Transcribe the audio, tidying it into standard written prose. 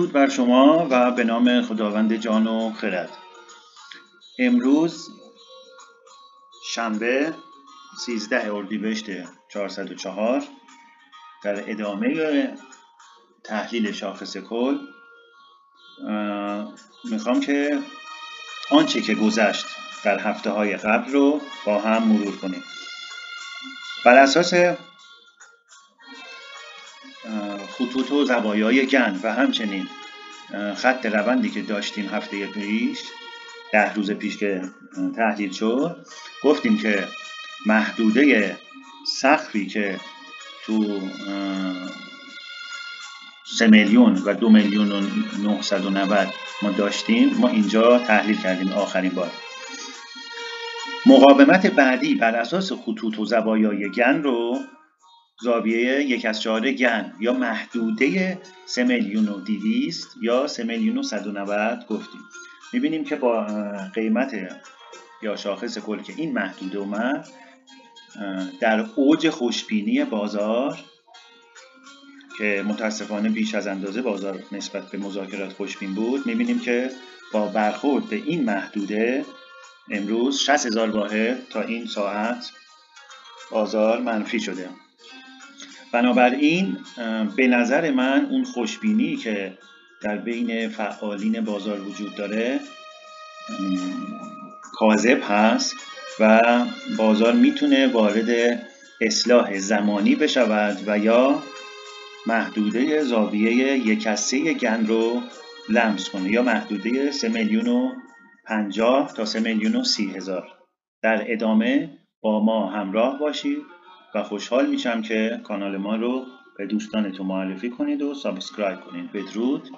درود بر شما و به نام خداوند جان و خرد. امروز شنبه 13 اردیبهشت 404 در ادامه تحلیل شاخص کل میخوام که آنچه که گذشت در هفته های قبل رو با هم مرور کنیم. بر اساس خطوط و زوایای گند و همچنین خط روندی که داشتیم هفته پیش 10 روز پیش که تحلیل شد، گفتیم که محدوده سقفی که تو 3 میلیون و 2 میلیون و 990 ما داشتیم، ما اینجا تحلیل کردیم آخرین بار. مقاومت بعدی بر اساس خطوط و زوایای گند رو زاویه 1/4 گند یا محدوده 3 میلیون و 200 یا 3 میلیون و 190 گفتیم. میبینیم که با قیمت یا شاخص کل که این محدوده اومد در اوج خوشبینی بازار که متاسفانه بیش از اندازه بازار نسبت به مذاکرات خوشبین بود، میبینیم که با برخورد به این محدوده امروز 60,000 واحد تا این ساعت بازار منفی شده. بنابراین به نظر من اون خوشبینی که در بین فعالین بازار وجود داره کاذب هست و بازار میتونه وارد اصلاح زمانی بشود و یا محدوده زاویه 1/3 گند رو لمس کنه یا محدوده 3 میلیون و 50 تا 3 میلیون و 30,000. در ادامه با ما همراه باشید و خوشحال میشم که کانال ما رو به دوستانتون معرفی کنید و سابسکرایب کنید. بدرود.